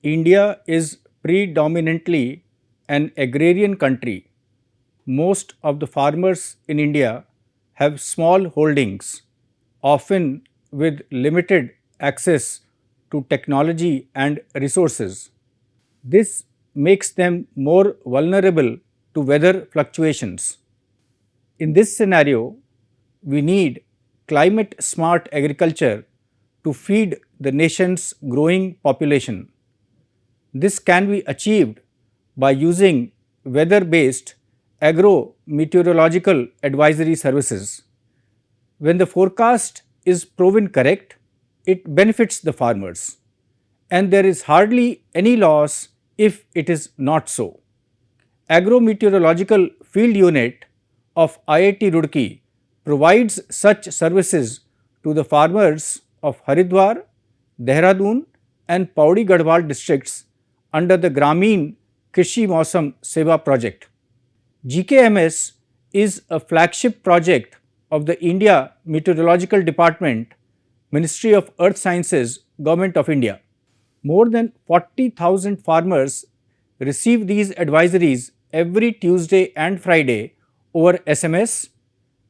India is predominantly an agrarian country. Most of the farmers in India have small holdings, often with limited access to technology and resources. This makes them more vulnerable to weather fluctuations. In this scenario, we need climate smart agriculture to feed the nation's growing population. This can be achieved by using weather based agro-meteorological advisory services. When the forecast is proven correct, it benefits the farmers, and there is hardly any loss if it is not so. Agro-Meteorological Field Unit of IIT Roorkee provides such services to the farmers of Haridwar, Dehradun and Pauri Garhwal districts under the Grameen Krishi Mausam Seva project. GKMS is a flagship project of the India Meteorological Department, Ministry of Earth Sciences, Government of India. More than 40,000 farmers receive these advisories every Tuesday and Friday over SMS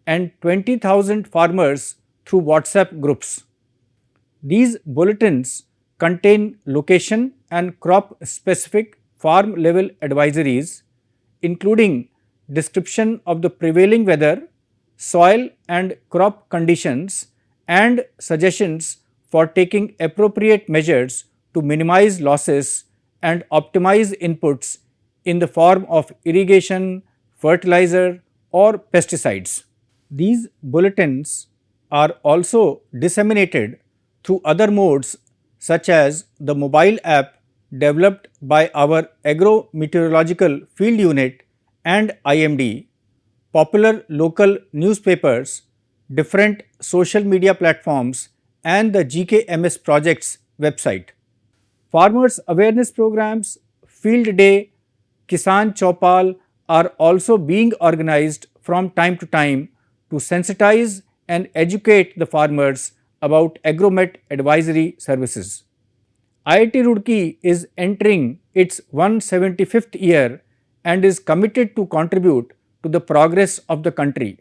and 20,000 farmers through WhatsApp groups. These bulletins contain location and crop specific farm level advisories, including description of the prevailing weather, soil and crop conditions, and suggestions for taking appropriate measures to minimize losses and optimize inputs in the form of irrigation, fertilizer, or pesticides. These bulletins are also disseminated through other modes such as the mobile app developed by our Agro-Meteorological Field Unit and IMD, popular local newspapers, different social media platforms, and the GKMS Project's website. Farmers awareness programs, Field Day, Kisan Chaupal are also being organized from time to time to sensitize and educate the farmers about Agromet advisory services. IIT Roorkee is entering its 175th year and is committed to contribute to the progress of the country.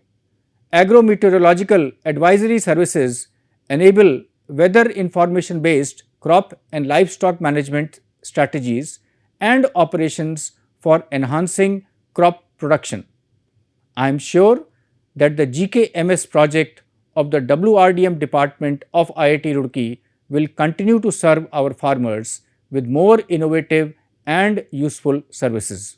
Agrometeorological advisory services enable weather information based crop and livestock management strategies and operations for enhancing crop production. I am sure that the GKMS project of the WRDM department of IIT Roorkee will continue to serve our farmers with more innovative and useful services.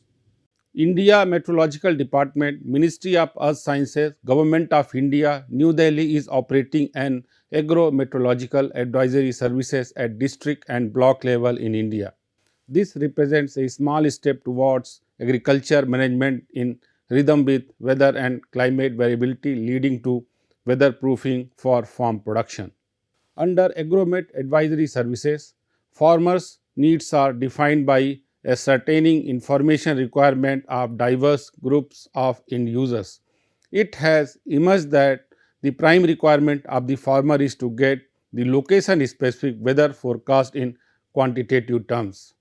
India Meteorological Department, Ministry of Earth Sciences, Government of India, New Delhi is operating an agro-meteorological advisory services at district and block level in India. This represents a small step towards agriculture management in rhythm with weather and climate variability, leading to weatherproofing for farm production. Under Agromet advisory services, farmers' needs are defined by ascertaining information requirement of diverse groups of end users. It has emerged that the prime requirement of the farmer is to get the location specific weather forecast in quantitative terms.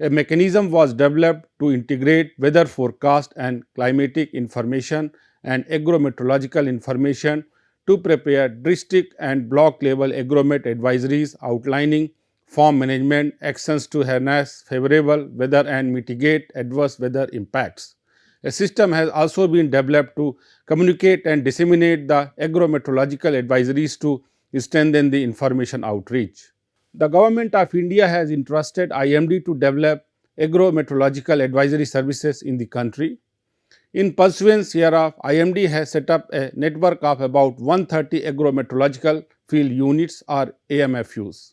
A mechanism was developed to integrate weather forecast and climatic information and agrometeorological information to prepare district and block level agromet advisories outlining farm management actions to harness favorable weather and mitigate adverse weather impacts. A system has also been developed to communicate and disseminate the agrometeorological advisories to strengthen the information outreach. The Government of India has entrusted IMD to develop agrometeorological advisory services in the country. In pursuance hereof, IMD has set up a network of about 130 agrometeorological field units or AMFUs,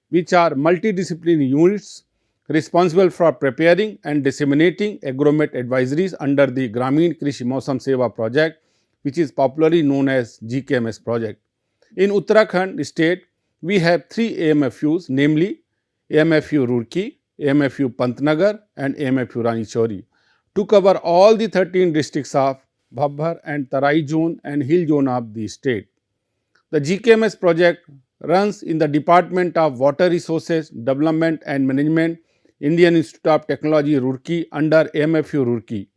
which are multidisciplinary units responsible for preparing and disseminating agromet advisories under the Grameen Krishi Mausam Seva project, which is popularly known as GKMS project. In Uttarakhand state, we have three AMFUs, namely AMFU Roorkee, AMFU Pantnagar and AMFU Ranichori, to cover all the 13 districts of Bhabhar and Tarai zone and hill zone of the state. The GKMS project runs in the Department of Water Resources Development and Management, Indian Institute of Technology, Roorkee, under MFU Roorkee.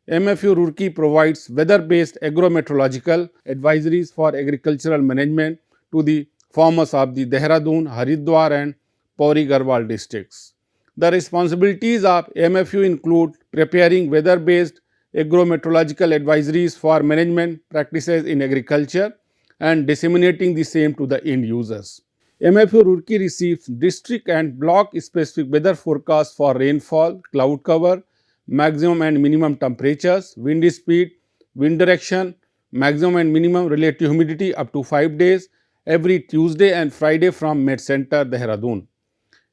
MFU Roorkee provides weather-based agrometeorological advisories for agricultural management to the farmers of the Dehradun, Haridwar and Pauri Garhwal districts. The responsibilities of MFU include preparing weather-based agrometeorological advisories for management practices in agriculture and disseminating the same to the end users. MFU Roorkee receives district and block specific weather forecasts for rainfall, cloud cover, maximum and minimum temperatures, wind speed, wind direction, maximum and minimum relative humidity up to 5 days every Tuesday and Friday from Met Center, Dehradun.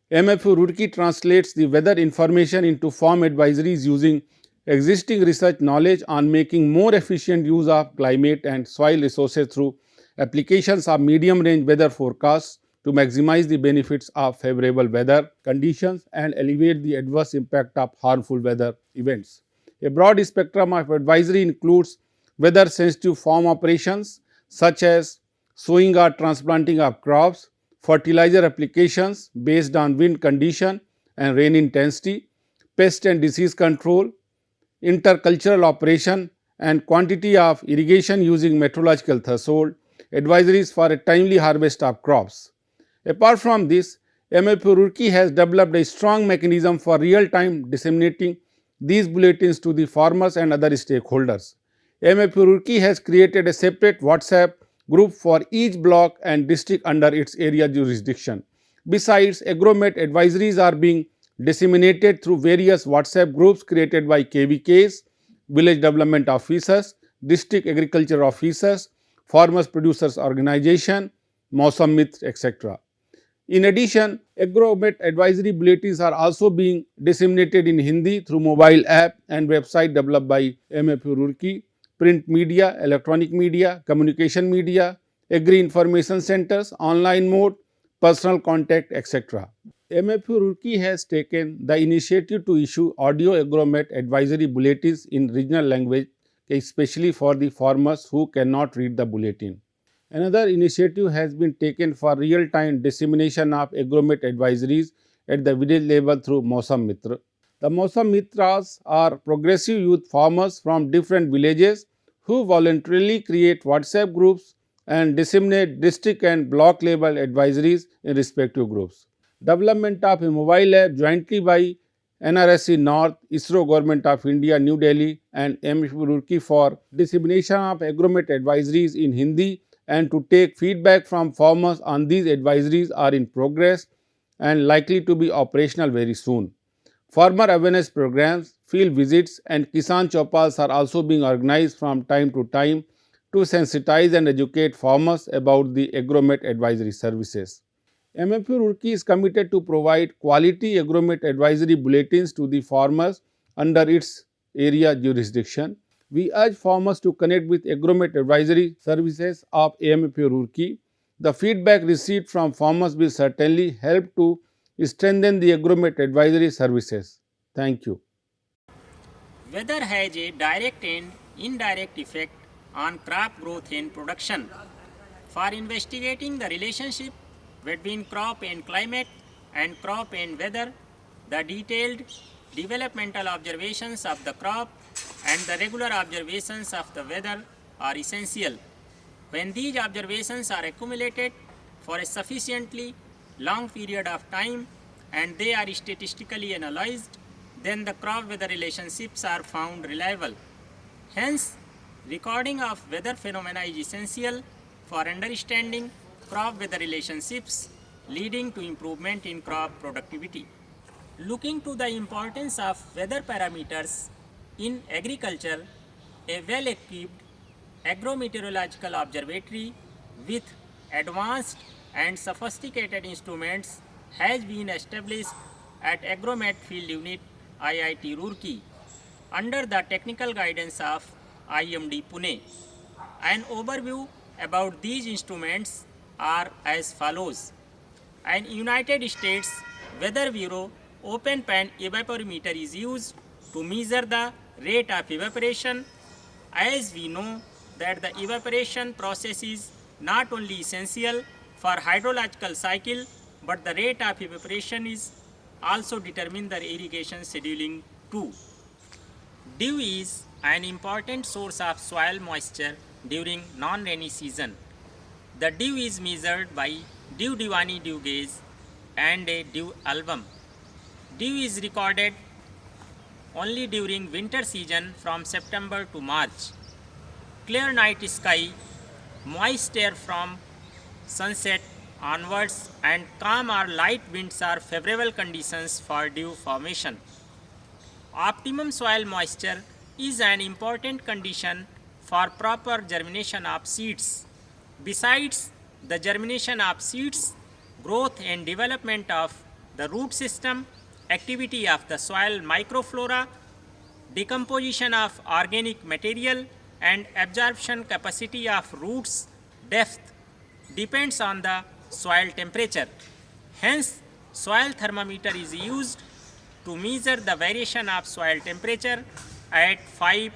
MFU Roorkee translates the weather information into farm advisories using existing research knowledge on making more efficient use of climate and soil resources through applications of medium range weather forecasts to maximize the benefits of favorable weather conditions and alleviate the adverse impact of harmful weather events. A broad spectrum of advisory includes weather sensitive farm operations such as sowing or transplanting of crops, fertilizer applications based on wind condition and rain intensity, pest and disease control, intercultural operation and quantity of irrigation using meteorological threshold, advisories for a timely harvest of crops. Apart from this, MFU Roorkee has developed a strong mechanism for real-time disseminating these bulletins to the farmers and other stakeholders. MFU Roorkee has created a separate WhatsApp group for each block and district under its area jurisdiction. Besides, Agromet advisories are being disseminated through various WhatsApp groups created by KVKs, village development officers, district agriculture officers, farmers producers organization, Mausam Mitra, etc. In addition, Agromet advisory bulletins are also being disseminated in Hindi through mobile app and website developed by MFU Roorkee, print media, electronic media, communication media, agri information centers, online mode, personal contact, etc. MFU Roorkee has taken the initiative to issue audio Agromet advisory bulletins in regional language, especially for the farmers who cannot read the bulletin. Another initiative has been taken for real-time dissemination of Agromet advisories at the village level through Mausam Mitra. The Mausam Mitras are progressive youth farmers from different villages who voluntarily create WhatsApp groups and disseminate district and block level advisories in respective groups. Development of a mobile app jointly by NRSC North, ISRO Government of India, New Delhi and MFU Roorkee for dissemination of Agromet advisories in Hindi and to take feedback from farmers on these advisories are in progress and likely to be operational very soon. Farmer awareness programs, field visits and Kisan Chaupals are also being organized from time to time to sensitize and educate farmers about the Agromet advisory services. MFU Roorkee is committed to provide quality Agromet advisory bulletins to the farmers under its area jurisdiction. We urge farmers to connect with Agromet advisory services of MFU Roorkee. The feedback received from farmers will certainly help to strengthen the Agromet advisory services. Thank you. Weather has a direct and indirect effect on crop growth and production. For investigating the relationship between crop and climate and crop and weather, the detailed developmental observations of the crop and the regular observations of the weather are essential. When these observations are accumulated for a sufficiently long period of time and they are statistically analyzed, then the crop weather relationships are found reliable. Hence, recording of weather phenomena is essential for understanding crop weather relationships, leading to improvement in crop productivity. Looking to the importance of weather parameters in agriculture, a well-equipped Agrometeorological Observatory with advanced and sophisticated instruments has been established at Agromet Field Unit, IIT Roorkee, under the technical guidance of IMD Pune. An overview about these instruments are as follows. An United States Weather Bureau open pan evaporimeter is used to measure the rate of evaporation. As we know that the evaporation process is not only essential for hydrological cycle, but the rate of evaporation is also determine the irrigation scheduling too. Dew is an important source of soil moisture during non-rainy season. The dew is measured by dew Diwani dew gauge and a dew album. Dew is recorded only during winter season from September to March. Clear night sky, moist air from sunset onwards, and calm or light winds are favorable conditions for dew formation. Optimum soil moisture is an important condition for proper germination of seeds. Besides the germination of seeds, growth and development of the root system, activity of the soil microflora, decomposition of organic material, and absorption capacity of roots depth depends on the soil temperature. Hence, soil thermometer is used to measure the variation of soil temperature at 5,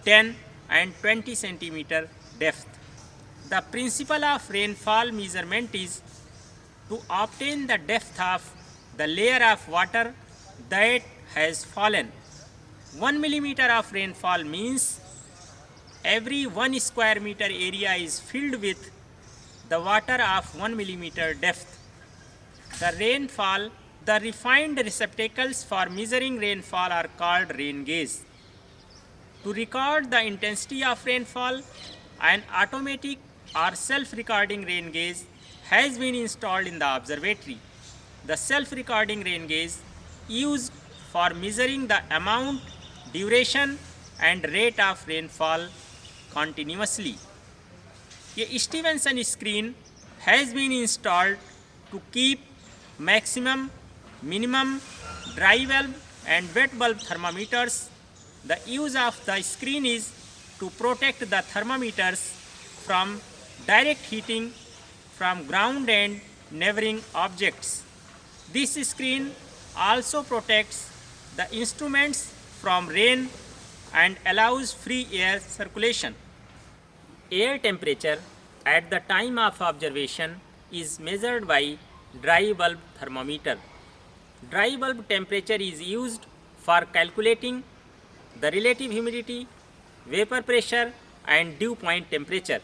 10 and 20 centimeter depth. The principle of rainfall measurement is to obtain the depth of the layer of water that has fallen. 1 millimeter of rainfall means every 1 square meter area is filled with the water of 1 millimeter depth. The refined receptacles for measuring rainfall are called rain gauge. To record the intensity of rainfall, an automatic or self-recording rain gauge has been installed in the observatory. The self-recording rain gauge used for measuring the amount, duration and rate of rainfall continuously. A Stevenson screen has been installed to keep maximum, minimum, dry bulb and wet bulb thermometers. The use of the screen is to protect the thermometers from direct heating from ground and neighboring objects. This screen also protects the instruments from rain and allows free air circulation. Air temperature at the time of observation is measured by dry bulb thermometer. Dry bulb temperature is used for calculating the relative humidity, vapor pressure and dew point temperature.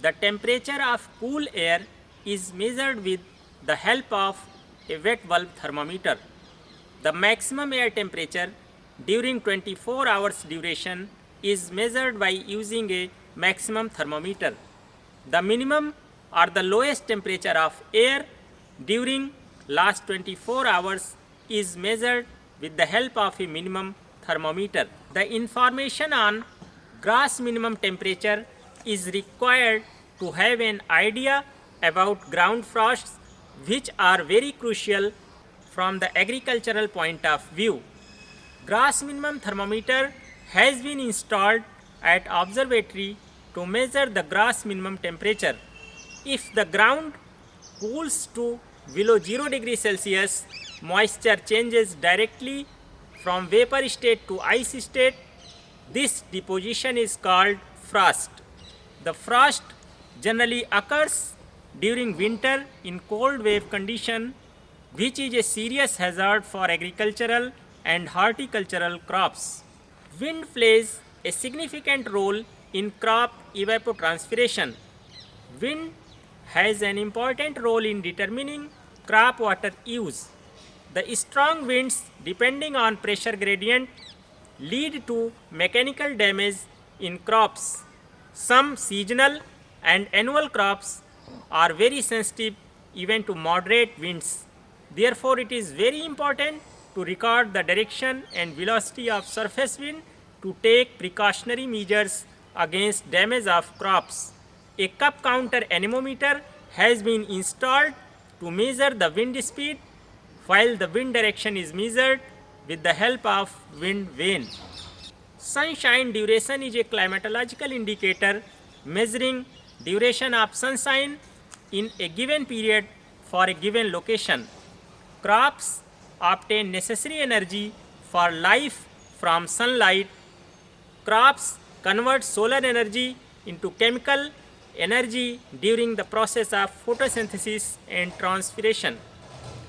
The temperature of cool air is measured with the help of a wet bulb thermometer. The maximum air temperature during 24 hours duration is measured by using a maximum thermometer. The minimum or the lowest temperature of air during last 24 hours is measured with the help of a minimum thermometer. The information on gross minimum temperature is required to have an idea about ground frosts, which are very crucial from the agricultural point of view. Gross minimum thermometer has been installed at observatory to measure the gross minimum temperature. If the ground cools to below 0 degree Celsius, moisture changes directly from vapor state to ice state. This deposition is called frost. The frost generally occurs during winter in cold wave condition, which is a serious hazard for agricultural and horticultural crops. Wind plays a significant role in crop evapotranspiration. Wind has an important role in determining crop water use. The strong winds, depending on pressure gradient, lead to mechanical damage in crops. Some seasonal and annual crops are very sensitive even to moderate winds. Therefore, it is very important to record the direction and velocity of surface wind to take precautionary measures against damage of crops. A cup counter anemometer has been installed to measure the wind speed, while the wind direction is measured with the help of wind vane. Sunshine duration is a climatological indicator measuring duration of sunshine in a given period for a given location. Crops obtain necessary energy for life from sunlight. Crops convert solar energy into chemical energy during the process of photosynthesis and transpiration.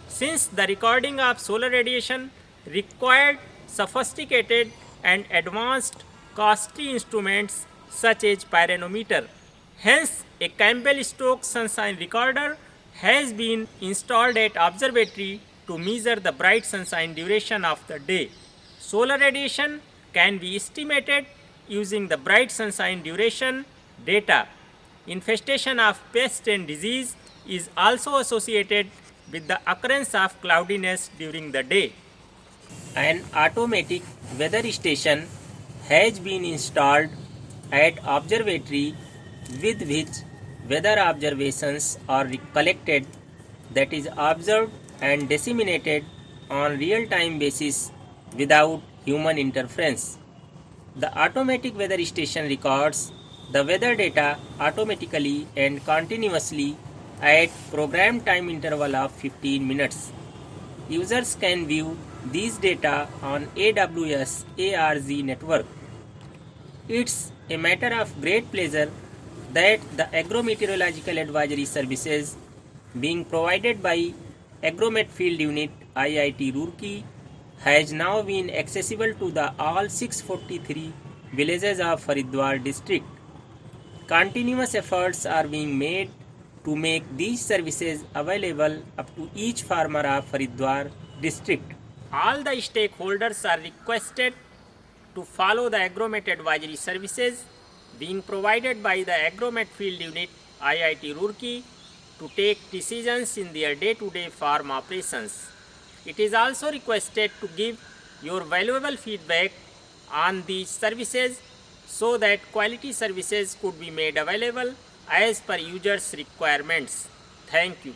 Since the recording of solar radiation required sophisticated and advanced costly instruments such as pyranometer. Hence, a Campbell-Stokes sunshine recorder has been installed at observatory to measure the bright sunshine duration of the day. Solar radiation can be estimated using the bright sunshine duration data. Infestation of pest and disease is also associated with the occurrence of cloudiness during the day. An automatic weather station has been installed at observatory with which weather observations are collected, that is observed and disseminated on real-time basis without human interference. The automatic weather station records the weather data automatically and continuously at programmed time interval of 15 minutes. Users can view these data on AWS ARZ network. It's a matter of great pleasure that the Agro-Meteorological Advisory Services being provided by Agromet Field Unit IIT Roorkee has now been accessible to the all 643 villages of Haridwar district. Continuous efforts are being made to make these services available up to each farmer of Haridwar district. All the stakeholders are requested to follow the Agromet advisory services being provided by the Agromet Field Unit IIT Roorkee to take decisions in their day-to-day farm operations. It is also requested to give your valuable feedback on these services so that quality services could be made available as per users' requirements. Thank you.